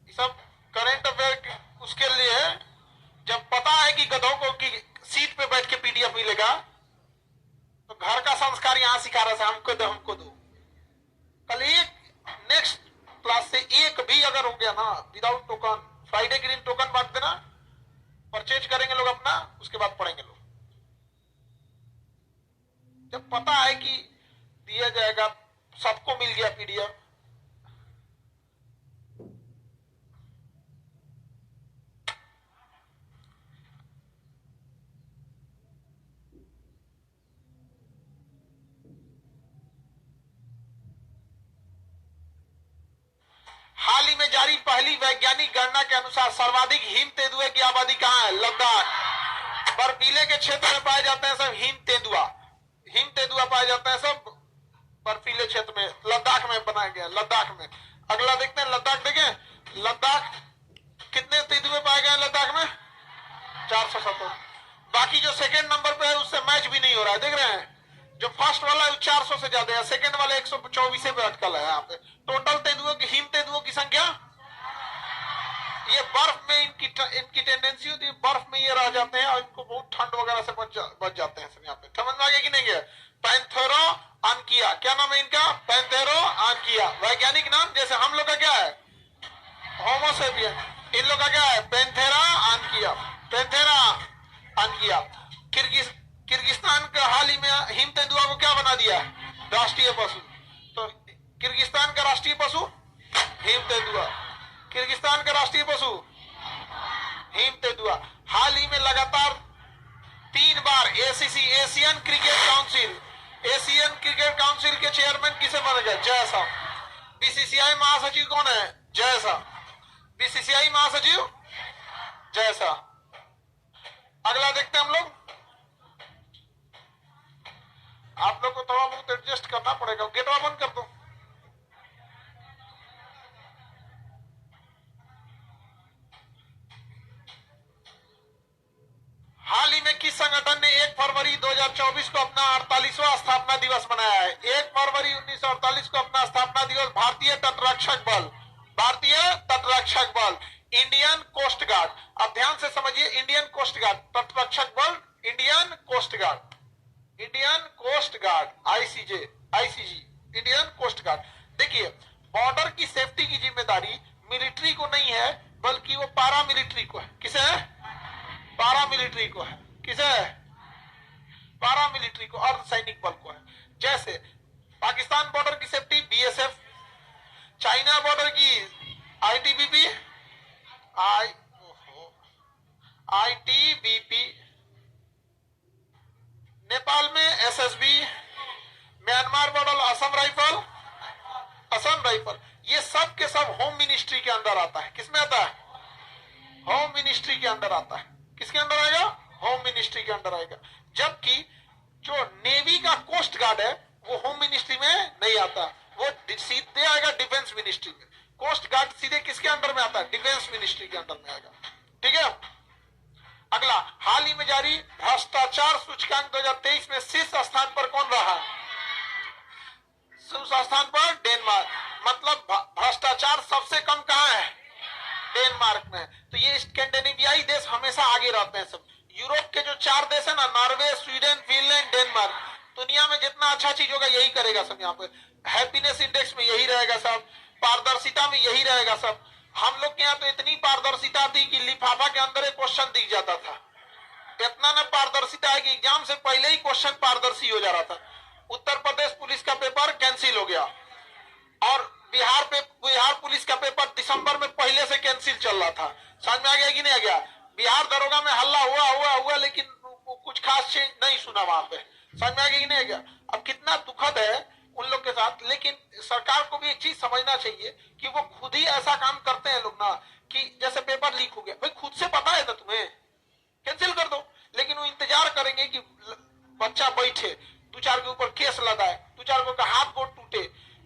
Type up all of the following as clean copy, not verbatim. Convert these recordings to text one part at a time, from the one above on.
ये सब current affair उसके लिए, जब पता है कि गधों को की सीट पे बैठ के पीडीएफ मिलेगा, तो घर का संस्कार यहां सिखा रहा था, हमको दो हमको दो। कल एक नेक्स्ट क्लास से एक भी अगर हो गया ना विदाउट टोकन, फ्राइडे के दिन टोकन बांट देना, परचेज करेंगे लोग अपना, उसके बाद पढ़ेंगे लोग। जब पता है कि दिया जाएगा, सबको मिल गया पीडीएफ। हाल ही में जारी पहली वैज्ञानिक गणना के अनुसार सर्वाधिक हिम तेंदुए की आबादी कहां है? लद्दाख। बर्फीले के क्षेत्र में पाए जाते हैं सब हिम तेंदुआ पाए जाते हैं सब बर्फीले क्षेत्र में। लद्दाख में बनाया गया, लद्दाख में। अगला देखते हैं, लद्दाख देखें, लद्दाख कितने तेंदुए पाए गए लद्दाख में? 470। बाकी जो सेकेंड नंबर पे है उससे मैच भी नहीं हो रहा है, देख रहे हैं। जो फर्स्ट वाला है 400 से ज्यादा है, सेकेंड वाला 124 पे अटकल है। यहाँ पे टोटल तेंदुओं की, हिम तेंदुओं की संख्या, ये बर्फ में इनकी टेंडेंसी होती है, बर्फ में ये रह जाते हैं और इनको बहुत ठंड वगैरह से बच जाते हैं सब। यहाँ पे समझ में आ गया कि नहीं गया? पैंथेरो आनकिया, क्या नाम है इनका? पैंथेरो आनकिया। वैज्ञानिक नाम जैसे हम लोग का क्या है? होमोसेपियन। इन लोग का क्या है? Panthera uncia, Panthera uncia. Kyrgyzstan का हाल ही में हिम तेंदुआ को क्या बना दिया? राष्ट्रीय पशु। तो किर्गिस्तान का राष्ट्रीय पशु हिम तेंदुआ, किर्गिस्तान का राष्ट्रीय पशु हिम तेंदुआ। हाल ही में लगातार 3 बार एसीसी, एशियन क्रिकेट काउंसिल के चेयरमैन किसे माना गया? जय साहब। बीसीसीआई महासचिव कौन है? जय साहब। बीसीसीआई महासचिव जय साहब। अगला देखते हैं हम लोग। आप लोग को थोड़ा बहुत एडजस्ट करना पड़ेगा। गेटवा बंद कर दो। हाल ही में किस संगठन ने 1 फरवरी 2024 को अपना 48वां स्थापना दिवस मनाया है? 1 फरवरी 1948 को अपना स्थापना दिवस भारतीय तटरक्षक बल, भारतीय तटरक्षक बल, इंडियन कोस्ट गार्ड। अब ध्यान से समझिए, इंडियन कोस्ट गार्ड, तटरक्षक बल, Indian coast guard, Indian coast guard, ICG, Indian coast guard. देखिए, बॉर्डर की सेफ्टी की जिम्मेदारी मिलिट्री को नहीं है, बल्कि वो पारा मिलिट्री को है। किसे है? पारा मिलिट्री को है। किसे है? पारा मिलिट्री को, अर्धसैनिक बल को है। जैसे पाकिस्तान बॉर्डर की सेफ्टी बीएसएफ, चाइना बॉर्डर की आईटीबीपी, आईटीबीपी, नेपाल में SSB, Myanmar border Assam rifle, ये सब के सब होम मिनिस्ट्री के अंदर आता है। किसमें आता है? होम मिनिस्ट्री के अंदर आता है। किसके अंदर आएगा? होम मिनिस्ट्री के अंदर आएगा। जबकि जो नेवी का कोस्ट गार्ड है वो होम मिनिस्ट्री में नहीं आता, वो सीधे आएगा डिफेंस मिनिस्ट्री में। कोस्ट गार्ड सीधे किसके अंडर में आता है? डिफेंस मिनिस्ट्री के अंदर में आएगा। ठीक है। अगला, हाल ही में जारी भ्रष्टाचार सूचकांक 2023 में शीर्ष स्थान पर कौन रहा? शीर्ष स्थान पर डेनमार्क। मतलब भ्रष्टाचार सबसे कम कहां है? डेनमार्क में। तो ये स्कैंडिनेवियाई देश हमेशा आगे रहते हैं सब। यूरोप के जो 4 देश है ना, नॉर्वे, स्वीडन, फिनलैंड, डेनमार्क, दुनिया में जितना अच्छा चीज होगा यही करेगा सब। यहाँ पे हैप्पीनेस इंडेक्स में यही रहेगा सब, पारदर्शिता में यही रहेगा सब। हम लोग के यहाँ तो इतनी पारदर्शिता थी कि लिफाफा के अंदर एक क्वेश्चन दिख जाता था। इतना न पारदर्शिता है कि एग्जाम से पहले ही क्वेश्चन पारदर्शी हो जा रहा था। उत्तर प्रदेश पुलिस का पेपर कैंसिल हो गया और बिहार पुलिस का पेपर दिसंबर में पहले से कैंसिल चल रहा था। समझ में आ गया कि नहीं आ गया? बिहार दरोगा में हल्ला हुआ लेकिन कुछ खास चीज नहीं सुना वहां पे। समझ में आ गया कि नहीं आ गया? अब कितना दुखद है उन लोग के साथ। लेकिन सरकार को भी एक चीज समझना चाहिए कि वो खुद ही ऐसा काम करते हैं लोग ना, कि जैसे पेपर लीक हो गया, भाई खुद से पता है ना तुम्हें, कैंसिल कर दो। लेकिन वो इंतजार करेंगे कि बच्चा बैठे, 2-4 के ऊपर केस लगाए, 2-4 का हाथ गोड़ टूटे,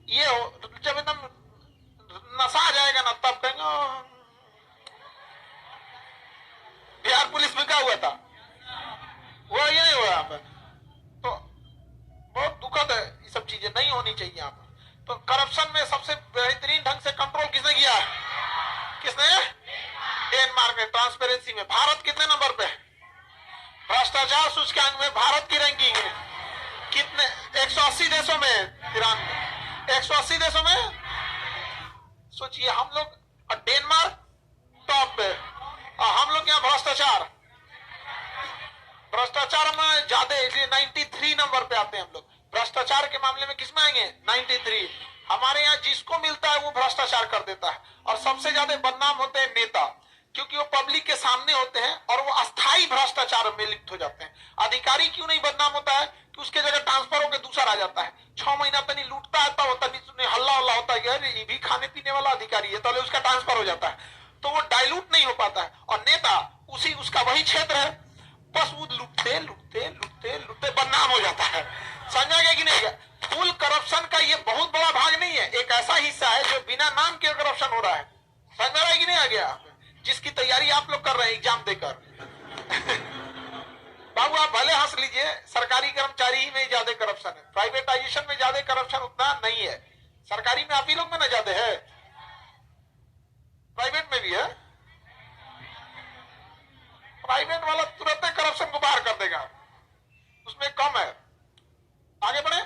ये हो, जब एकदम नशा आ जाएगा ना तब कहेंगे। बिहार पुलिस में क्या हुआ था? वो ये नहीं हुआ यहाँ पे। तो बहुत दुखद है, ये सब चीजें नहीं होनी चाहिए यहाँ पर। तो करप्शन में सबसे बेहतरीन ढंग से कंट्रोल किसने किया है? किसने? डेनमार्क ने। ट्रांसपेरेंसी में भारत कितने नंबर पे? भ्रष्टाचार सूचकांक में भारत की रैंकिंग है कितने? 180 देशों में 93। 180 देशों में सोचिए हम लोग, और डेनमार्क टॉप पे, और हम लोग यहाँ भ्रष्टाचार में ज्यादा, इसलिए 93 नंबर पे आते हैं हम लोग। भ्रष्टाचार के मामले में किसमें आएंगे? 93। हमारे यहाँ जिसको मिलता है वो भ्रष्टाचार कर देता है, और सबसे ज्यादा बदनाम होते हैं नेता, क्योंकि वो पब्लिक के सामने होते हैं और वो अस्थायी भ्रष्टाचार में लिप्त हो जाते हैं। अधिकारी क्यों नहीं बदनाम होता है? कि उसके जगह ट्रांसफर होकर दूसरा आ जाता है, 6 महीना तनी लूटता है, तब हल्ला हल्ला होता है, ये भी खाने पीने वाला अधिकारी है, तो उसका ट्रांसफर हो जाता है, तो वो डाइल्यूट नहीं हो पाता है। और नेता उसका वही क्षेत्र है, बस वो लूटते लूटते लूटते लूटते बदनाम हो जाता है। समझा गया कि नहीं? फुल करप्शन का ये बहुत बड़ा भाग नहीं है, एक ऐसा हिस्सा है जो बिना नाम के करप्शन हो रहा है। समझ में आ रहा है कि नहीं आ गया? जिसकी तैयारी आप लोग कर रहे हैं एग्जाम देकर। बाबू आप भले हंस लीजिए, सरकारी कर्मचारी में ज्यादा करप्शन है, प्राइवेटाइजेशन में ज्यादा करप्शन उतना नहीं है। सरकारी में आप ही लोग में ना ज्यादा है, प्राइवेट में भी है। प्राइवेट वाला तुरंत करप्शन को बाहर कर देगा, उसमें कम है। आगे बढ़े,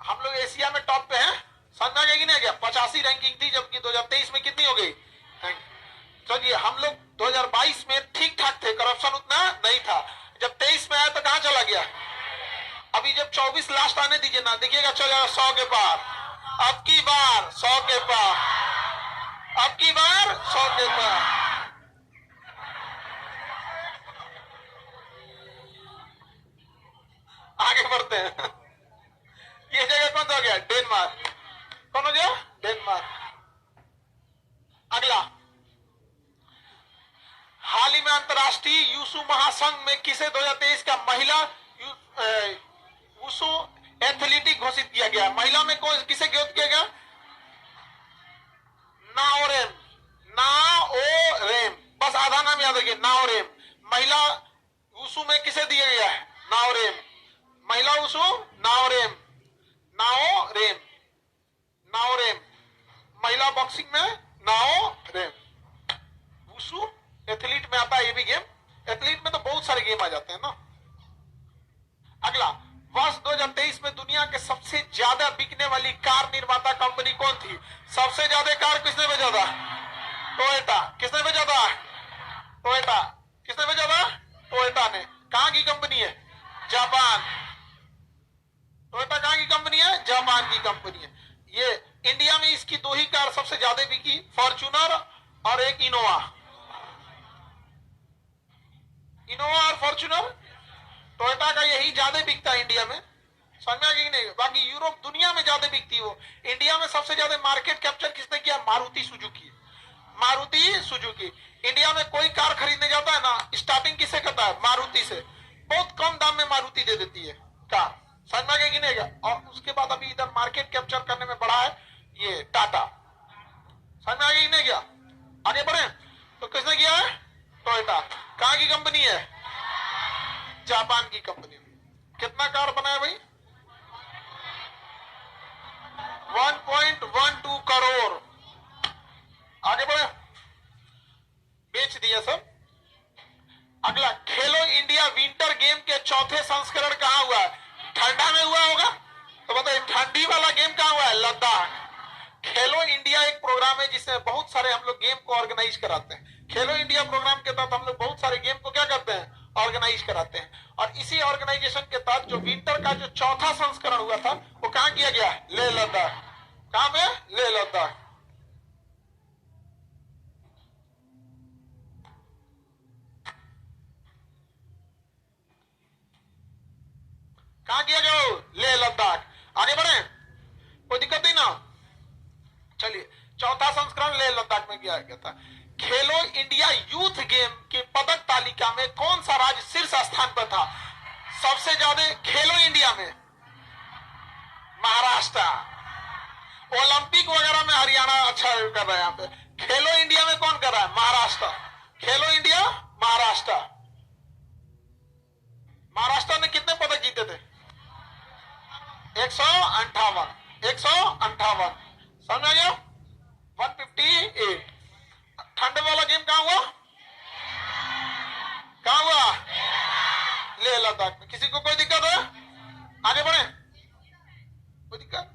हम लोग एशिया में टॉप पे हैं। समझा गया कि नहीं गया? 85 रैंकिंग थी, जबकि 2023 में कितनी हो गई? चलिए हम लोग 2022 में ठीक ठाक थे, करप्शन उतना नहीं था। जब 23 में आया तो कहां चला गया? अभी जब 24 लास्ट आने दीजिए ना, देखिएगा चल जाएगा 100 के पार। अब की बार 100 के पार, अब की बार 100 के पार। आगे बढ़ते हैं। ये जगह कौन सा हो गया? डेनमार्क। कौन हो गया? डेनमार्क। अगला, हाल ही में अंतरराष्ट्रीय यूसु महासंघ में किसे 2023 का महिला यूसु एथलेटिक घोषित किया गया? महिला में कौन किसे घोषित किया गया? नाओरेम। नाओरेम, बस आधा नाम याद रखिए, नाओरेम। महिला यूसु में किसे दिया गया है? नाओरेम। महिला यूसु नाओरेम, नाओरेम, नाओरेम। महिला बॉक्सिंग में नाओरेम। वुशु एथलीट में आता है ये भी गेम। एथलीट में तो बहुत सारे गेम आ जाते हैं ना। अगला, वर्ष 2023 में दुनिया के सबसे ज्यादा बिकने वाली कार निर्माता कंपनी कौन थी? सबसे ज्यादा कार किसने बेचा था? टोयोटा। किसने बेचा था? टोयोटा। किसने बेचा था? टोयोटा ने। कहां की कंपनी है? जापान। टोयोटा कहां की कंपनी है? जापान की कंपनी है। ये इंडिया में इसकी 2 ही कार सबसे ज्यादा बिकी, फॉर्च्यूनर और एक इनोवा। इनोवा और फॉर्च्यूनर, टोयोटा का यही ज्यादा बिकता है इंडिया में। समझ में आ गया कि नहीं? बाकी यूरोप दुनिया में ज्यादा बिकती हो। इंडिया में सबसे ज्यादा मार्केट कैप्चर किसने किया? Maruti Suzuki. Maruti Suzuki. India में कोई कार खरीदने जाता है ना, स्टार्टिंग किससे करता है? मारुति से। बहुत कम दाम में मारुति दे देती है कार। समझ में आ गया कि नहीं? और उसके बाद अभी इधर मार्केट कैप्चर करने में बड़ा है ये टाटा। समझ में आ गया कि नहीं गया? आगे बढ़े तो किसने किया है? टोयोटा। कहां की कंपनी है? जापान की कंपनी। कितना कार बनाया भाई? 1.12 करोड़। आगे बढ़े, बेच दिया सब। अगला, खेलो इंडिया विंटर गेम के चौथे संस्करण कहां हुआ है? ठंडा में हुआ होगा, तो बताइए ठंडी वाला गेम कहां हुआ है? लद्दाख। खेलो इंडिया एक प्रोग्राम है जिसमें बहुत सारे हम लोग गेम को ऑर्गेनाइज कराते हैं। खेलो इंडिया प्रोग्राम के तहत हम लोग बहुत सारे गेम को क्या करते हैं? ऑर्गेनाइज कराते हैं। और इसी ऑर्गेनाइजेशन के तहत जो विंटर का जो चौथा संस्करण हुआ था वो कहां किया गया? लेह लद्दाख। कहां पे? लेह लद्दाख। कहां किया गया? लेह लद्दाख। आगे बढ़े, कोई दिक्कत नहीं ना? चलिए, चौथा संस्करण लेह लद्दाख में किया गया था। खेलो इंडिया यूथ गेम की पदक तालिका में कौन सा राज्य शीर्ष स्थान पर था? सबसे ज्यादा खेलो इंडिया में महाराष्ट्र। ओलंपिक वगैरह में हरियाणा अच्छा कर रहा है। यहाँ पे खेलो इंडिया में कौन कर रहा है? महाराष्ट्र। खेलो इंडिया महाराष्ट्र। महाराष्ट्र ने कितने पदक जीते थे? 158। 158। समझ आ गया? ट्रैक में। किसी को कोई दिक्कत है? आगे बढ़े, कोई दिक्कत?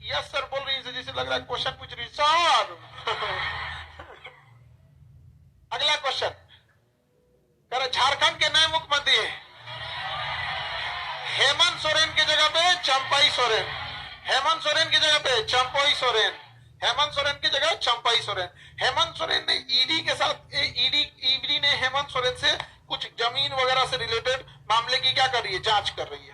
यस सर बोल रही है जैसे लग रहा है क्वेश्चन पूछ रही सर। अगला क्वेश्चन कह रहे झारखंड के नए मुख्यमंत्री हेमंत सोरेन की जगह पे चंपाई सोरेन, हेमंत सोरेन की जगह पे चंपाई सोरेन, हेमंत सोरेन की जगह चंपाई सोरेन। हेमंत सोरेन ने ईडी के साथ ईडी ने हेमंत सोरेन से कुछ जमीन वगैरह से रिलेटेड मामले की क्या कर रही है, जांच कर रही है।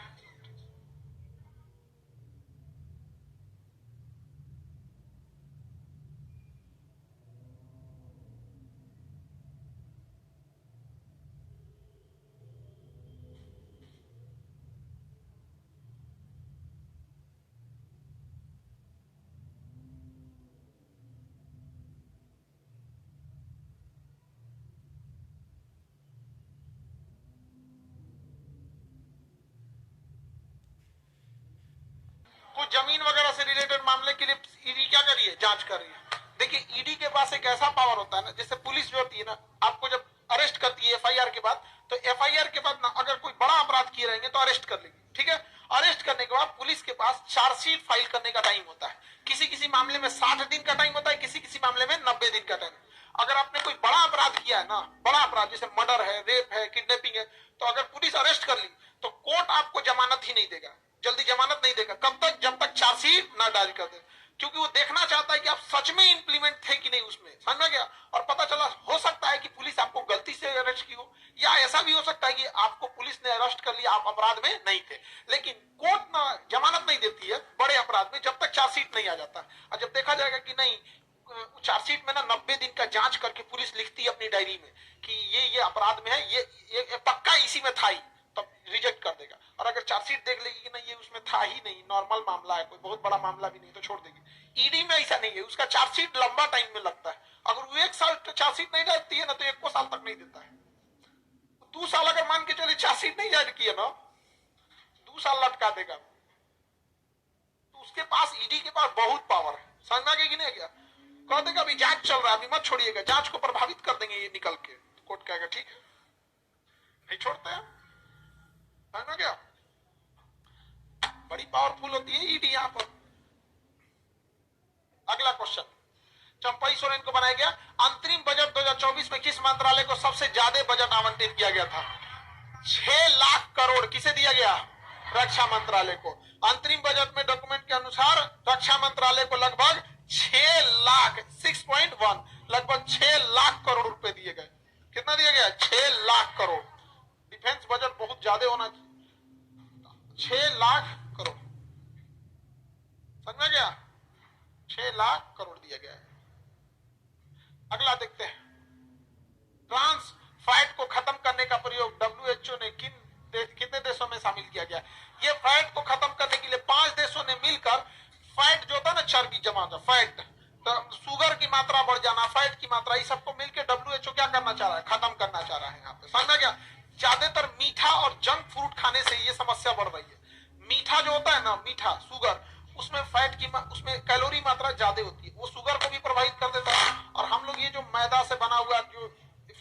कुछ जमीन वगैरह से रिलेटेड मामले के लिए ईडी क्या कर रही है, जांच कर रही है। देखिए ईडी के पास एक ऐसा पावर होता है ना, जैसे पुलिस जो होती है ना, आपको जब अरेस्ट करती है एफआईआर के बाद, तो एफआईआर के बाद ना अगर कोई बड़ा अपराध किए रहेंगे तो अरेस्ट कर लेगी, ठीक है। अरेस्ट करने के बाद पुलिस के पास चार्जशीट फाइल करने का टाइम होता है। किसी किसी मामले में 60 दिन का टाइम होता है, किसी किसी मामले में 90 दिन का टाइम। अगर आपने कोई बड़ा अपराध किया है ना, बड़ा अपराध जैसे मर्डर है, रेप है, किडनैपिंग है, तो अगर पुलिस अरेस्ट कर ली तो कोर्ट आपको जमानत ही नहीं देगा, जल्दी जमानत नहीं देगा। कब तक? जब तक चार्जशीट ना डाल कर दे, क्योंकि वो देखना चाहता है कि आप सच में इंप्लीमेंट थे कि नहीं उसमें, समझ में गया। और पता चला हो सकता है कि पुलिस आपको गलती से अरेस्ट की हो, या ऐसा भी हो सकता है कि आपको पुलिस ने अरेस्ट कर लिया, आप अपराध में नहीं थे, लेकिन कोर्ट ना जमानत नहीं देती है बड़े अपराध में जब तक चार्जशीट नहीं आ जाता। और जब देखा जाएगा कि नहीं, चार्जशीट में ना 90 दिन का जांच करके पुलिस लिखती है अपनी डायरी में कि ये अपराध में है, ये पक्का इसी में था ही, तब रिजेक्ट कर देगा। और अगर चार्जशीट देख लेगी कि नहीं ये उसमें था ही नहीं, नॉर्मल मामला है, कोई बहुत बड़ा मामला भी नहीं, तो छोड़ देगी। ईडी में ऐसा नहीं है, उसका चार्जशीट लंबा टाइम में लगता है। अगर वो 1 साल चार्जशीट नहीं डालती है ना, तो 1 साल तक नहीं देता है। 2 साल अगर मान के चलिए चार्जशीट नहीं जारी की है ना, 2 साल लटका देगा। तो उसके पास, ईडी के पास बहुत पावर है, समझ में आ गया कि नहीं गया। कह देगा अभी जांच चल रहा है, अभी मत छोड़िएगा, जांच को प्रभावित कर देंगे ये निकल के। कोर्ट कहेगा ठीक है, नहीं छोड़ते हैं, समझ में गया। बड़ी पावरफुल होती है ईडी यहां पर। अगला क्वेश्चन, चंपाई सोरेन को बनाया गया अंतरिम बजट 2024 में किस मंत्रालय को सबसे ज्यादा बजट आवंटित किया गया था? 6 लाख करोड़ किसे दिया गया? रक्षा मंत्रालय को। अंतरिम बजट में डॉक्यूमेंट के अनुसार रक्षा मंत्रालय को लगभग 6 लाख 6.1 लगभग 6 लाख करोड़ रुपए दिए गए। कितना दिया गया? 6 लाख करोड़। डिफेंस बजट बहुत ज्यादा होना चाहिए। 6 लाख करोड़, समझ में गया? 6 लाख करोड़ दिया गया है। अगला देखते हैं, ट्रांस फैट को खत्म करने का प्रयोग डब्ल्यूएचओ ने कितने देशों में शामिल किया गया? ये फैट को खत्म करने के लिए 5 देशों ने मिलकर, फैट जो था ना, चर्बी जमा था, फैट, तो शुगर की मात्रा बढ़ जाना, फैट की मात्रा, ये सबको मिलकर डब्ल्यूएचओ क्या करना चाह रहा है? खत्म करना चाह रहा है। यहाँ पे समझ में गया? ज्यादातर मीठा और जंक फूड खाने से ये समस्या बढ़ रही है। मीठा जो होता है ना, मीठा शुगर, उसमें फैट की उसमें कैलोरी मात्रा ज्यादा होती है, वो शुगर को भी प्रभावित कर देता है। और हम लोग ये जो मैदा से बना हुआ जो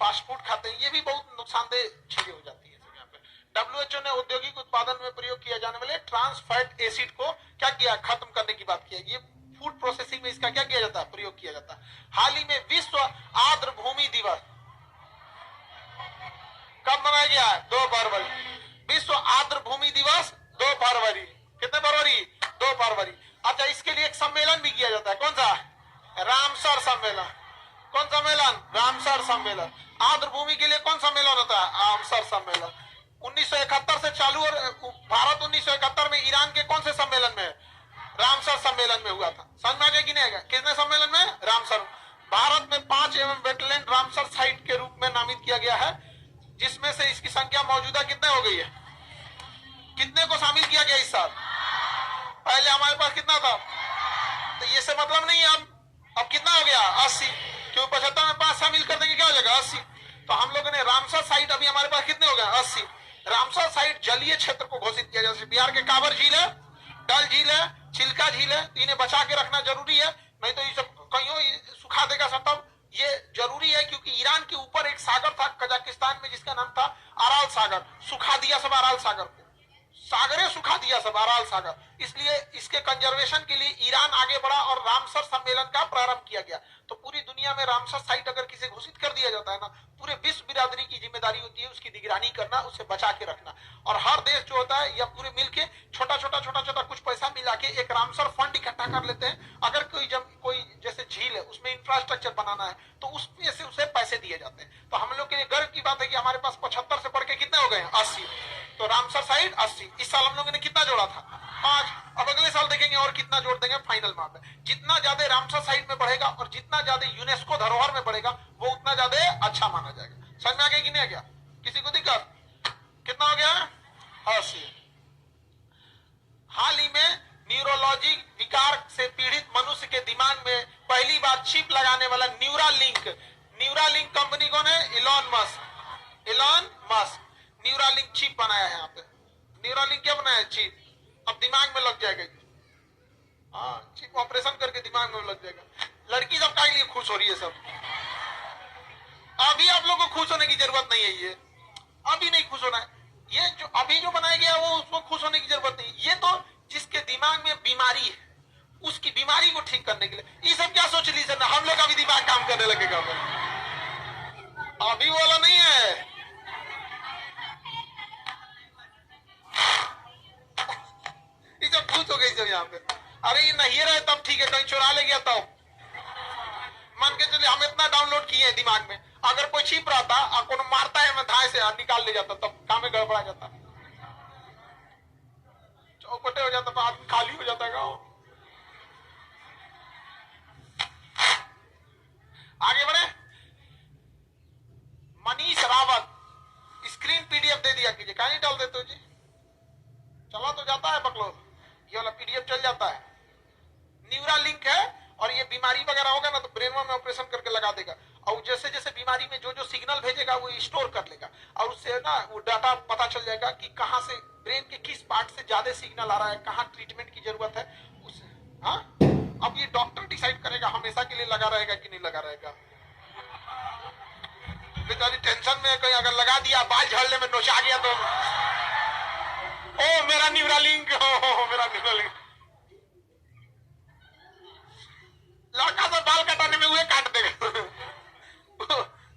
फास्ट फूड खाते हैं, ये भी बहुत नुकसानदेह चीजें हो जाती है। यहाँ पे डब्ल्यूएचओ ने औद्योगिक उत्पादन में प्रयोग किया जाने वाले ट्रांस फैट एसिड को क्या किया? खत्म करने की बात किया। ये फूड प्रोसेसिंग में इसका क्या किया जाता है? प्रयोग किया जाता है। हाल ही में विश्व आर्द्र भूमि दिवस कब मनाया गया है? 2 फरवरी। विश्व आर्द्र भूमि दिवस 2 फरवरी। कितने फरवरी? 2 फरवरी। अच्छा, इसके लिए एक सम्मेलन भी किया जाता है। कौन सा? रामसर सम्मेलन। कौन सम्मेलन? रामसर सम्मेलन। आर्द्र भूमि के लिए कौन सम्मेलन होता है? रामसर सम्मेलन। 1971 से चालू, और भारत 1971 में ईरान के कौन से सम्मेलन में? रामसर सम्मेलन में हुआ था। समझ में आ गया कि नहीं आएगा? कितने सम्मेलन में? रामसर। भारत में 5 एवं वेटलैंड रामसर साइट के रूप में नामित किया गया है, जिसमें से इसकी संख्या मौजूदा कितने हो गई है? कितने को शामिल किया गया इस साल? पहले हमारे पास कितना था? तो ये से मतलब नहीं है। अब कितना हो गया? 80। क्यों 75 में 5 शामिल कर देंगे, क्या हो जाएगा? 80। तो हम लोगों ने रामसर साइट, अभी हमारे पास कितने हो गए? 80। रामसर साइट जलीय क्षेत्र को घोषित किया, जैसे बिहार के कांवर झील है, डल झील है, चिल्का झील है, इन्हें बचा के रखना जरूरी है, नहीं तो ये सब कहीं सुखा देगा सब। तब ये जरूरी है, क्योंकि ईरान के ऊपर एक सागर था कजाकिस्तान में, जिसका नाम था अराल सागर सुखा दिया सब, अराल सागर को सागरे सुखा दिया सब, अराल सागर। इसलिए इसके कंजर्वेशन के लिए ईरान आगे बढ़ा और रामसर सम्मेलन का प्रारंभ किया गया। तो पूरी दुनिया में रामसर साइट अगर किसी घोषित कर दिया जाता है ना, पूरे विश्व बिरादरी की जिम्मेदारी होती है उसकी निगरानी करना, उसे बचा के रखना। और हर देश जो होता है या पूरे मिलके छोटा छोटा कुछ पैसा मिला के एक रामसर फंड इकट्ठा कर लेते हैं। अगर कोई जैसे झील है उसमें इंफ्रास्ट्रक्चर बनाना है तो उसमें से उसे पैसे दिए जाते हैं। तो हम लोग के लिए गर्व की बात है कि हमारे पास 75 से बढ़ के कितने हो गए हैं, 80। तो रामसर साइट 80। इस साल हम लोगों ने कितना जोड़ा था, 5। अब अगले साल देखेंगे और कितना जोड़ देंगे फाइनल मार्क में। जितना ज्यादा रामसर साइट में बढ़ेगा और जितना ज्यादा यूनेस्को धरोहर में बढ़ेगा वो उतना ज्यादा अच्छा माना जाएगा। समझ में आ गया कि नहीं आ गया? किसी को दिक्कत? कितना हो गया? 80। हाल ही में न्यूरोलॉजी विकार से पीड़ित मनुष्य के दिमाग में पहली बार चिप लगाने वाला न्यूरालिंक कंपनी कौन है? इलॉन मस्क न्यूरालिंक चिप बनाया है। यहाँ पे न्यूरालिंक क्या बनाया है? चिप। अब दिमाग में लग जाएगा। हाँ, चिप ऑपरेशन करके दिमाग में लग जाएगा। लड़की सब के लिए खुश हो रही है सब। अभी आप लोगों को खुश होने की जरूरत नहीं है, ये अभी नहीं खुश होना है। ये जो अभी जो बनाया गया वो उसको खुश होने की जरूरत नहीं। ये तो जिसके दिमाग में बीमारी है उसकी बीमारी को ठीक करने के लिए। ये सब क्या सोच ली सर, हम लोग का भी दिमाग काम करने लगेगा। अभी वाला नहीं है। ये सब खुश हो गई सब यहाँ पे। अरे ये नहीं रहे तब ठीक है, कहीं चुरा ले गया तब मान के चलिए हम इतना डाउनलोड किए हैं दिमाग में। अगर कोई छिप रहा था और कोनो मारता है मैं धाए से निकाल ले जाता, तब काम में गड़बड़ा जाता, चौपटे हो जाता, आदमी खाली हो जाता गाँव। आगे बढ़े। मनीष रावत स्क्रीन पीडीएफ दे दिया कीजिए। कहीं डाल देते हो जी? चला तो जाता है बकलो, ये वाला पीडीएफ चल जाता है। न्यूरालिंक है और ये बीमारी वगैरह होगा ना तो ब्रेन में ऑपरेशन करके लगा देगा। और जैसे जैसे बीमारी में जो जो सिग्नल भेजेगा वो स्टोर कर लेगा और उससे ना वो डाटा पता चल जाएगा कि कहां से ब्रेन के किस पार्ट से ज्यादा सिग्नल आ रहा है, कहां ट्रीटमेंट की जरूरत है उस। हाँ, अब ये डॉक्टर डिसाइड करेगा हमेशा के लिए लगा रहेगा कि नहीं लगा रहेगा। बेचारी टेंशन में कहीं अगर लगा दिया बाल झड़ने में नोचा गया तो ओ मेरा न्यूरालिंक, मेरा न्यूरालिंक। लड़का सब बाल कटाने में हुए काट देगा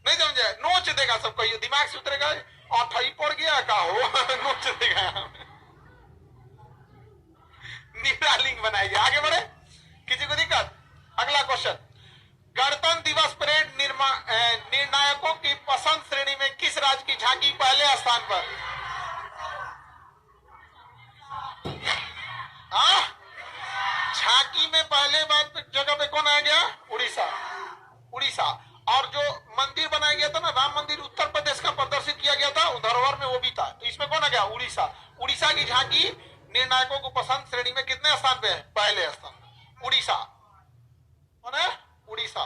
नहीं समझे, नोच देगा सबको। ये दिमाग से उतरेगा और ठई पड़ गया का हो नोच देगा। न्यूरालिंक बनाएगी। आगे बढ़े, किसी को दिक्कत? अगला क्वेश्चन, गणतंत्र दिवस परेड निर्णायकों की पसंद श्रेणी में किस राज्य की झांकी पहले स्थान पर? झांकी में पहले बार जगह पे कौन आ गया? उड़ीसा। और जो मंदिर बनाया गया था ना, राम मंदिर उत्तर प्रदेश का प्रदर्शित किया गया था धरोहर में, वो भी था। तो इसमें कौन आ गया? उड़ीसा की झांकी निर्णायकों को पसंद श्रेणी में कितने स्थान पे है? पहले स्थान। उड़ीसा कौन है? उड़ीसा।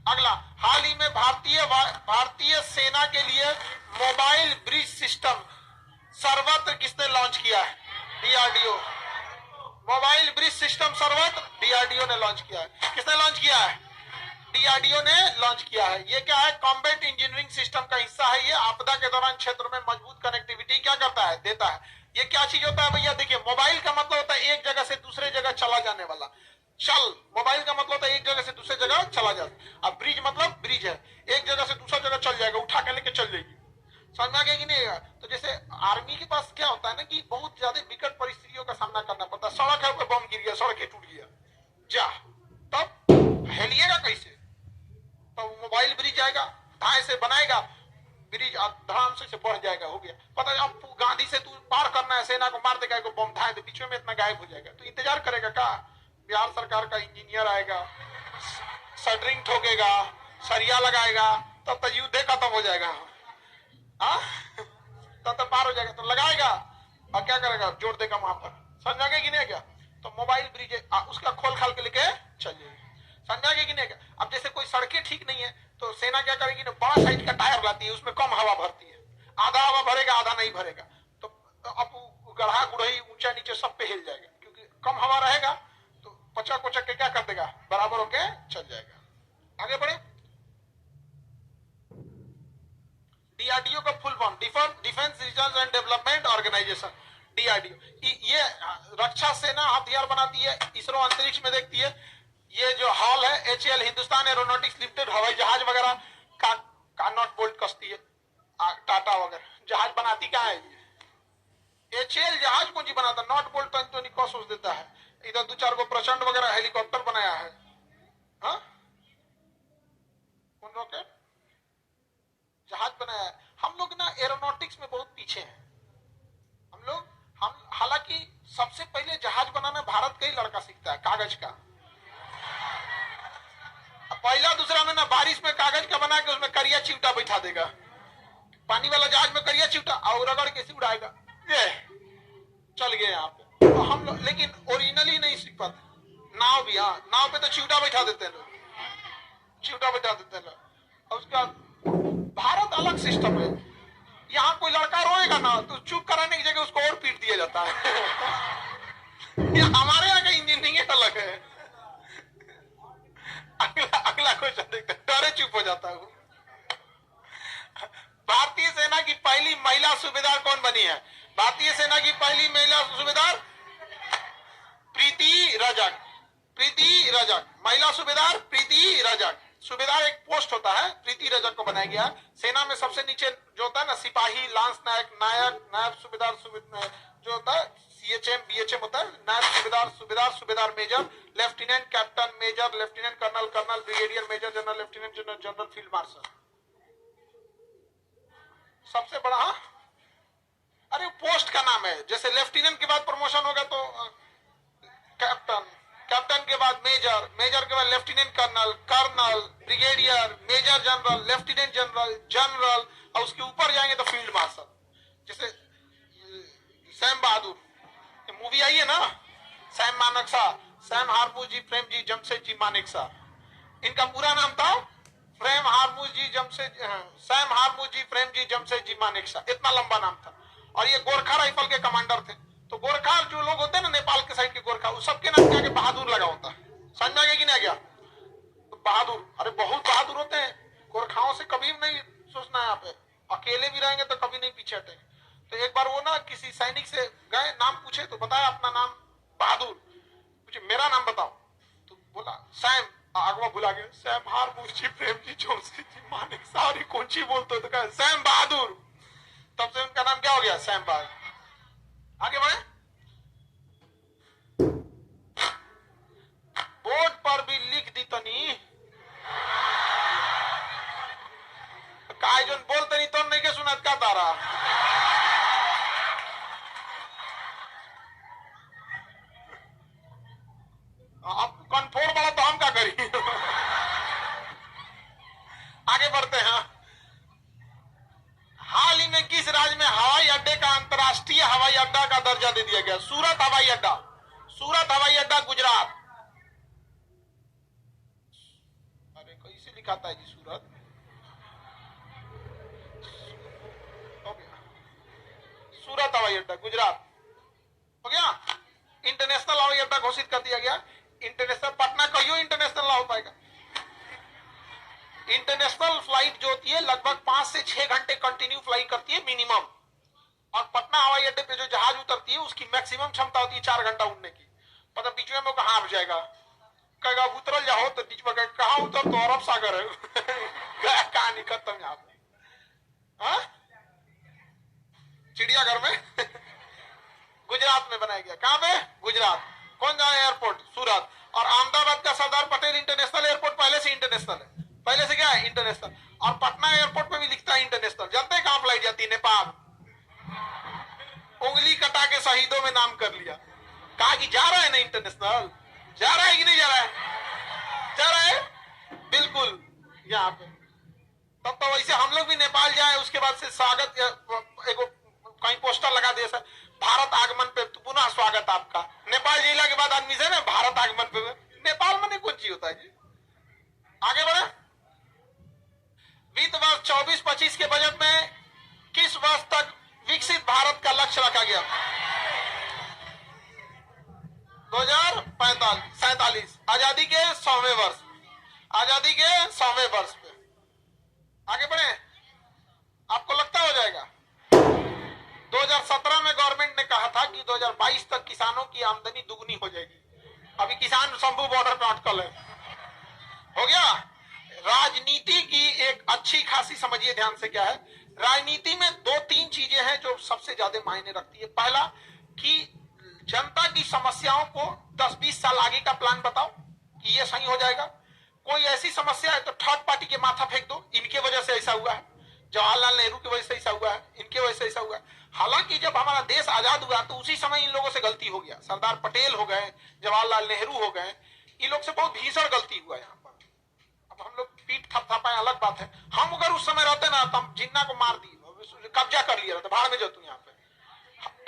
अगला, हाल ही में भारतीय सेना के लिए मोबाइल ब्रिज सिस्टम सर्वत्र किसने लॉन्च किया है? डीआरडीओ। मोबाइल ब्रिज सिस्टम सर्वत्र डीआरडीओ ने लॉन्च किया है। किसने लॉन्च किया है? डीआरडीओ ने लॉन्च किया है। ये क्या है? कॉम्बैट इंजीनियरिंग सिस्टम का हिस्सा है। ये आपदा के दौरान क्षेत्र में मजबूत कनेक्टिविटी क्या करता है? देता है। ये क्या चीज होता है भैया? देखिए, मोबाइल का मतलब होता है एक जगह से दूसरे जगह चला जाने वाला। मोबाइल का मतलब होता है एक जगह से दूसरे जगह चला जाता। अब ब्रिज मतलब ब्रिज है, एक जगह से दूसरा जगह चल जाएगा, उठा के लेके चल जाएगी। समझ में आ गया कि नहीं? तो जैसे आर्मी के पास क्या होता है ना कि बहुत ज्यादा विकट परिस्थितियों का सामना करना पड़ता है। सड़क है, ऊपर बम गिर गया, सड़क टूट गया, जा तब हेलिएगा कैसे? तब मोबाइल ब्रिज आएगा, धाए से बनाएगा ब्रिज, धड़ाम से बढ़ जाएगा, हो गया। पता है अब गांधी से तू पार करना है, सेना को मार देगा, बम धाए दे, बीच में इतना गायब हो जाएगा। तो इंतजार करेगा का? बिहार सरकार का इंजीनियर आएगा, शटरिंग ठोकेगा, सरिया लगाएगा, तब तक युद्ध खत्म हो जाएगा। तब पार हो जाएगा तो लगाएगा और क्या करेगा? जोड़ देगा वहां पर। समझ आ गया कि नहीं? क्या तो मोबाइल ब्रिज उसका खोल खाल के लेके चल जाएगी। समझ आ गया कि नहीं? अब जैसे कोई सड़कें ठीक नहीं है तो सेना क्या करेगी ना, बड़ा साइज का टायर लाती है, उसमें कम हवा भरती है, आधा हवा भरेगा आधा नहीं भरेगा। तो अब गढ़ा गुढ़ई ऊंचा नीचे सब पे हिल जाएगा, क्योंकि कम हवा रहेगा तो पचक पचक के क्या कर देगा? बराबर होके चल जाएगा। आगे बढ़े। डीआरडीओ का full form defence research and development organisation, DRDO. ये रक्षा सेना हथियार बनाती है, इसरो अंतरिक्ष में देखती है। ये जो हॉल है एचएएल हिंदुस्तान एरोनॉटिक्स लिमिटेड हवाई जहाज वगैरह का नॉट बोल्ट कसती है। टाटा वगैरह जहाज बनाती क्या है, एचएएल जहाज को जी बनाता, नॉट बोल्ट तो नहीं कस देता है। इधर 2-4 को प्रचंड वगैरह हेलीकॉप्टर बनाया है। हाँ रॉकेट जहाज बनाया है। हम लोग ना एरोनॉटिक्स में बहुत पीछे हैं। हम हालांकि सबसे पहले जहाज बनाना भारत का ही लड़का सीखता है, कागज का। पहला दूसरा में ना बारिश में कागज का बना के उसमें करिया चिवटा बैठा देगा, पानी वाला जहाज में करिया चिवटा और रगड़ कैसे उड़ाएगा, ये चल गए यहाँ पे। तो हम लोग लेकिन ओरिजिनली नहीं सीख पाते। नाव भी, हाँ नाव पे तो चिवटा बैठा देते हैं लोग, चिवटा बैठा देते हैं लोग। और उसका भारत अलग सिस्टम है। यहाँ कोई लड़का रोएगा ना तो चुप कराने की जगह उसको और पीट दिया जाता है। हमारे यहाँ का इंजीनियरिंग अलग है। अगला क्वेश्चन देखते हैं, डरे चुप हो जाता है। भारतीय सेना की पहली महिला सूबेदार कौन बनी है? भारतीय सेना की पहली महिला सूबेदार प्रीति रजक। प्रीति रजक महिला सूबेदार, प्रीति रजक। सूबेदार एक पोस्ट होता है, प्रीति रजक को बनाया गया। सेना में सबसे नीचे जो होता है ना, सिपाही, लांस नायक, नायब सूबेदार, जो होता है सीएचएम बीएचएम होता है, नायब सूबेदार, सूबेदार major, lieutenant, captain, major, lieutenant colonel, colonel, brigadier, major general, lieutenant general, general, field marshal. सबसे बड़ा, हाँ अरे पोस्ट का नाम है। जैसे लेफ्टिनेंट के बाद प्रमोशन होगा तो कैप्टन, कैप्टन के बाद मेजर, मेजर के बाद lieutenant colonel, colonel, brigadier, major general, lieutenant general, general, और उसके ऊपर जाएंगे तो फील्ड मार्शल। जैसे सैम बहादुर मूवी आई है ना, सैम मानेकशॉ, सैम हारमूज जी, प्रेम जी, जमशेद जी मानेकशॉ। इनका पूरा नाम था Prem Hormusji, Jamshed, Sam Hormusji, Prem ji, Jamshedji Manekshaw. इतना लंबा नाम था। और ये गोरखा राइफल के कमांडर थे। तो गोरखा जो लोग होते हैं ना नेपाल के साइड के गोरखा, उस सबके नाम क्या बहादुर लगा होता है। समझ में आ गया कि नहीं आ गया? तो बहादुर, अरे बहुत बहादुर होते हैं। गोरखाओं से कभी नहीं सोचना है यहाँ पे, अकेले भी रहेंगे तो कभी नहीं पीछे हटेंगे। तो एक बार वो ना किसी सैनिक से गए, नाम पूछे तो बताया अपना नाम बहादुर। पूछे मेरा नाम बताओ, तो बोला सैम, आगवा भुला गया, Sam Hormusji, Prem ji, Jamshedji Manekshaw. सारी कौन सी बोलते तो कहा सैम बहादुर। तब से उनका नाम क्या हो गया? सैम बहादुर। आगे बढ़े। बोर्ड पर भी लिख दी तनी, काय जोन बोलते नहीं तो नहीं के सुनत का तारा। अब कन्फोर वाला तो हम क्या करी। आगे बढ़ते हैं। हाल ही में किस राज्य में हवाई अड्डे का अंतर्राष्ट्रीय हवाई अड्डा का दर्जा दे दिया गया? सूरत हवाई अड्डा, सूरत हवाई अड्डा गुजरात। अरे कैसे लिखाता है जी सूरत? हो गया, सूरत हवाई अड्डा गुजरात हो गया। इंटरनेशनल हवाई अड्डा घोषित कर दिया गया। इंटरनेशनल पटना कहियो इंटरनेशनल हो पाएगा। इंटरनेशनल फ्लाइट जो होती है लगभग 5 से 6 घंटे कंटिन्यू फ्लाई करती है मिनिमम। और पटना हवाई अड्डे पे जो जहाज उतरती है उसकी मैक्सिमम क्षमता होती है 4 घंटा उड़ने की। पता बीच में कहाँ आ जाएगा, कहेगा उतरल जाओ तो बीच में कहा उतर तो अरब सागर है। कहानी खत्म यहाँ पे। चिड़ियाघर में गुजरात में बनाया गया। कहां पे? गुजरात। कौन सा एयरपोर्ट? सूरत। और अहमदाबाद का सरदार पटेल इंटरनेशनल एयरपोर्ट पहले से इंटरनेशनल है, पहले से क्या है? इंटरनेशनल। और पटना एयरपोर्ट पे भी लिखता है इंटरनेशनल। जानते हैं कहां फ्लाइट जाती है? नेपाल। उंगली कटा के शहीदों में नाम कर लिया, कहा कि जा रहा है ना इंटरनेशनल। जा रहा है कि नहीं जा रहा है? जा रहा है बिल्कुल यहाँ पे। तब तो वैसे हम लोग भी नेपाल जाए, उसके बाद से स्वागत एक कहीं पोस्टर लगा दिया सर, भारत आगमन पे पुनः स्वागत आपका। नेपाल जिला के बाद आदमी से ना भारत आगमन पे, नेपाल में कुछ चीज होता है जी। आगे बढ़े। वित्त वर्ष 24-25 के बजट में किस वर्ष तक विकसित भारत का लक्ष्य रखा गया? 2047, आजादी के 100वें वर्ष, आजादी के 100वें वर्ष पे। आगे बढ़े। आपको लगता हो जाएगा? 2017 में गवर्नमेंट ने कहा था कि 2022 तक किसानों की आमदनी दुगनी हो जाएगी। अभी किसान शंभू बॉर्डर पे अटकल है। हो गया। राजनीति की एक अच्छी खासी, समझिए ध्यान से क्या है, राजनीति में दो तीन चीजें हैं जो सबसे ज्यादा मायने रखती है। पहला कि जनता की समस्याओं को 10-20 साल आगे का प्लान बताओ कि ये सही हो जाएगा। कोई ऐसी समस्या है तो थर्ड पार्टी के माथा फेंक दो, इनके वजह से ऐसा हुआ है, जवाहरलाल नेहरू की वजह से ऐसा हुआ है, इनके वजह से ऐसा हुआ है। हालांकि जब हमारा देश आजाद हुआ तो उसी समय इन लोगों से गलती हो गया, सरदार पटेल हो गए, जवाहरलाल नेहरू हो गए, इन लोग से बहुत भीषण गलती हुआ यहाँ पर। अब हम लोग पीठ थपथपाए अलग बात है, हम अगर उस समय रहते ना तो हम जिन्ना को मार दिए, कब्जा कर लिया रहता, भाड़ में जो तुम यहाँ पे।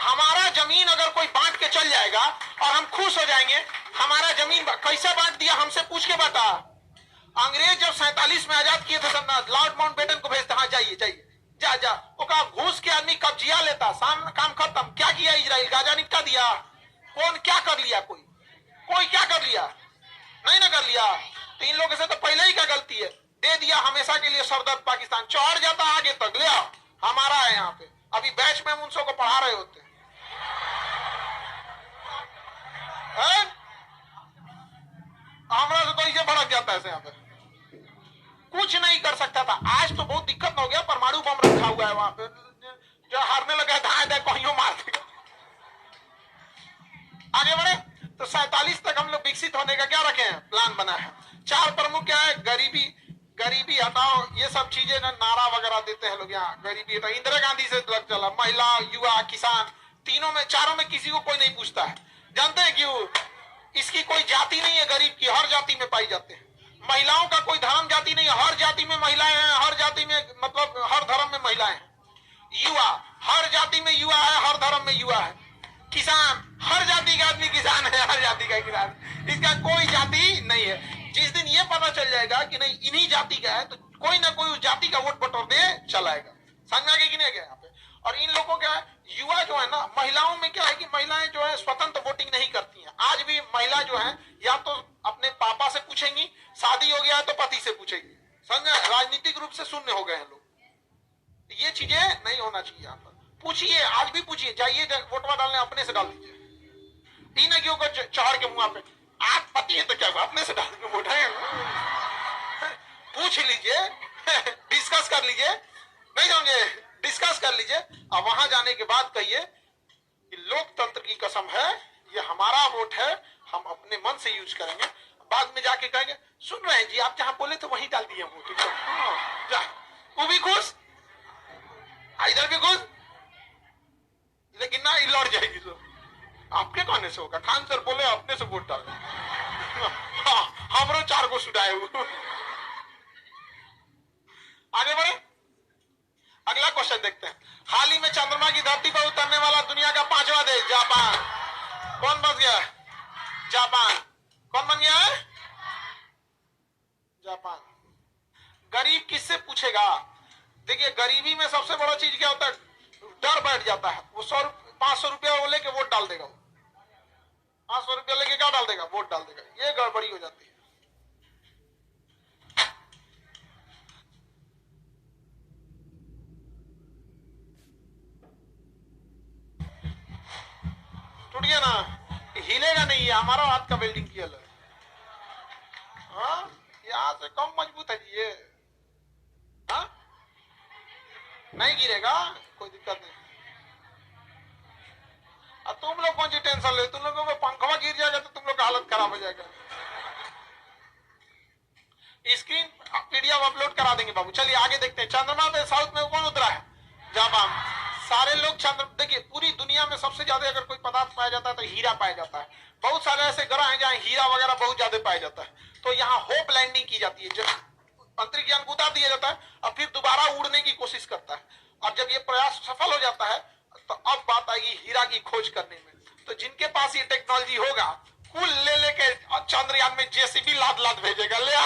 हमारा जमीन अगर कोई बांट के चल जाएगा और हम खुश हो जाएंगे, हमारा जमीन कैसे बांट दिया हमसे पूछ के बता। अंग्रेज जब 47 में आजाद किए थे तब लॉर्ड माउंटबेटन को भेजते, हाँ जाइए जाइए, जा जा, वो कहा घूस के आदमी कब्जिया लेता, काम खत्म। क्या किया इजराइल? गाजा निपटा दिया। कौन क्या कर लिया? कोई क्या कर लिया? नहीं ना कर लिया। तो इन लोगों से तो पहले ही क्या गलती है, दे दिया हमेशा के लिए सरदर्द पाकिस्तान, चढ़ जाता आगे तक, ले आओ हमारा है यहाँ पे। अभी बैच में हम उन सबको पढ़ा रहे होते हैं, हमारा से तो इसे भड़क जाता है यहाँ पे, कुछ नहीं कर सकता था। आज तो बहुत दिक्कत हो गया, परमाणु बम रखा हुआ है वहां पे, जो हारने लगा धाए धाए कहीं मार देगा। आगे बढ़े तो 47 तक हम लोग विकसित होने का क्या रखे हैं, प्लान बना है। 4 प्रमुख क्या है, गरीबी हटाओ, ये सब चीजें ना, नारा वगैरह देते हैं लोग यहाँ, गरीबी हटाओ। इंदिरा गांधी से लग चला, महिला, युवा, किसान, तीनों में, चारों में किसी को कोई नहीं पूछता है। जानते हैं क्यों? इसकी कोई जाति नहीं है गरीब की, हर जाति में पाई जाते हैं। महिलाओं का कोई धर्म जाति नहीं है, हर जाति में महिलाएं हैं, हर जाति में, मतलब हर धर्म में महिलाएं हैं। युवा, हर जाति में युवा है, हर धर्म में युवा है। किसान, हर जाति का आदमी किसान है, हर जाति का किसान, इसका कोई जाति नहीं है। जिस दिन ये पता चल जाएगा कि नहीं इन्हीं जाति का है, तो कोई ना कोई उस जाति का वोट बटोर दे चलाएगा। समझ आगे कि नहीं गया यहाँ पे? और इन लोगों क्या है, युवा जो है ना, महिलाओं में क्या है कि महिलाएं जो है स्वतंत्र वोटिंग नहीं करती हैं। आज भी महिला जो है या तो अपने पापा से पूछेंगी, शादी हो गया है तो पति से पूछेंगी। समझ, राजनीतिक रूप से शून्य हो गए हैं लोग। ये चीजें नहीं होना चाहिए यहाँ पर। पूछिए, आज भी पूछिए, जाइए वोटवा डालने, अपने से डाल दीजिए। इन क्यों को चढ़ के मुंह पे, आप पति है तो क्या हुआ, अपने से डाल के वोट है। पूछ लीजिए, डिस्कस कर लीजिए, नहीं समझे, डिस्कस कर लीजिए। अब वहां जाने के बाद कहिए कि लोकतंत्र की कसम है, ये हमारा वोट है, हम अपने मन से यूज करेंगे। बाद में जाके कहेंगे, सुन रहे हैं जी आप जहां बोले तो वहीं डाल दिए वोट, जा, वो भी खुश, इधर भी खुश, लेकिन ना लड़ जाएगी। तो आपके कहने से होगा, खान सर बोले अपने से वोट डाल, हाँ, हमरो 4 को सुनाए हुए। आगे बढ़े, अगला क्वेश्चन देखते हैं। हाल ही में चंद्रमा की धरती पर उतरने वाला दुनिया का 5वां देश जापान। कौन बन गया? जापान। कौन बन गया है? जापान। गरीब किससे पूछेगा? देखिए, गरीबी में सबसे बड़ा चीज क्या होता है, डर बैठ जाता है। वो 500 रुपया वो लेके वोट डाल देगा, 500 रुपया लेके क्या डाल देगा, वोट डाल देगा। ये गड़बड़ी हो जाती है। टूट गया ना, हिलेगा नहीं, है हमारा हाथ का वेल्डिंग किया है। हाँ, यहाँ से कम मजबूत है जी ये, हाँ, नहीं गिरेगा, कोई दिक्कत नहीं। अब तुम लोग कौन सी टेंशन ले, तुम लोगों को पंखवा गिर जाएगा तो तुम लोग का हालत खराब हो जाएगा। स्क्रीन पीडीएफ अपलोड करा देंगे बाबू। चलिए आगे देखते हैं। चंद्रमा पे साउथ में कौन उतरा है? जापान। सारे लोग चंद्र, देखिए पूरी दुनिया में सबसे ज्यादा अगर कोई पदार्थ पाया जाता है तो हीरा पाया जाता है। बहुत सारे ऐसे ग्रह हैं जहाँ हीरा वगैरह बहुत ज्यादा पाया जाता है। तो यहाँ होप लैंडिंग की जाती है, जब अंतरिक्ष यान को उतार दिया जाता है और फिर दोबारा उड़ने की कोशिश करता है। और जब ये प्रयास सफल हो जाता है तो अब बात आएगी हीरा की खोज करने में। तो जिनके पास ये टेक्नोलॉजी होगा, कुल ले लेके चंद्रयान में जेसीबी लाद भेजेगा, ले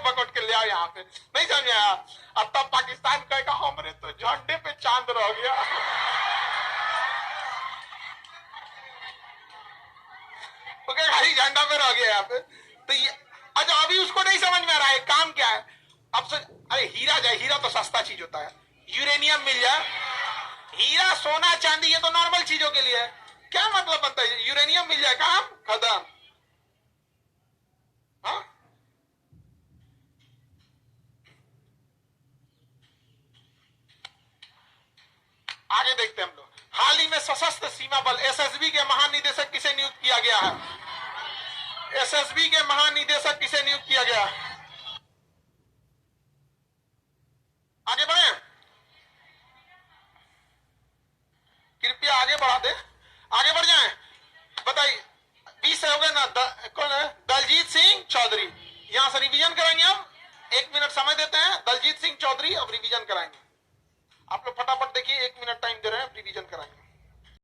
बकोट के ले आओ यहाँ पे, नहीं समझ आया? अब तब पाकिस्तान कहेगा हमरे तो झंडे पे चांद रह गया। ओके, खाली झंडा पे रह गया यहाँ पे। तो ये अच्छा, अभी उसको नहीं समझ में आ रहा है काम क्या है। अब से अरे हीरा जाए, हीरा तो सस्ता चीज होता है, यूरेनियम मिल जाए, हीरा सोना चांदी ये तो नॉर्मल चीजों के लिए है, क्या मतलब बनता है, यूरेनियम मिल जाए काम खत्म। हाँ आगे देखते हैं हम लोग। हाल ही में सशस्त्र सीमा बल एसएसबी के महानिदेशक किसे नियुक्त किया गया है? एसएसबी के महानिदेशक किसे नियुक्त किया गया है? आगे बढ़े, कृपया आगे बढ़ा दे, आगे बढ़ जाए। बताइए 20 हो गए ना, कौन है? दलजीत सिंह चौधरी। यहां से रिवीजन कराएंगे हम, 1 मिनट समय देते हैं। दलजीत सिंह चौधरी अब रिवीजन कराएंगे। आप लोग फटाफट देखिए, 1 मिनट टाइम दे रहे हैं, रिवीजन कराएंगे।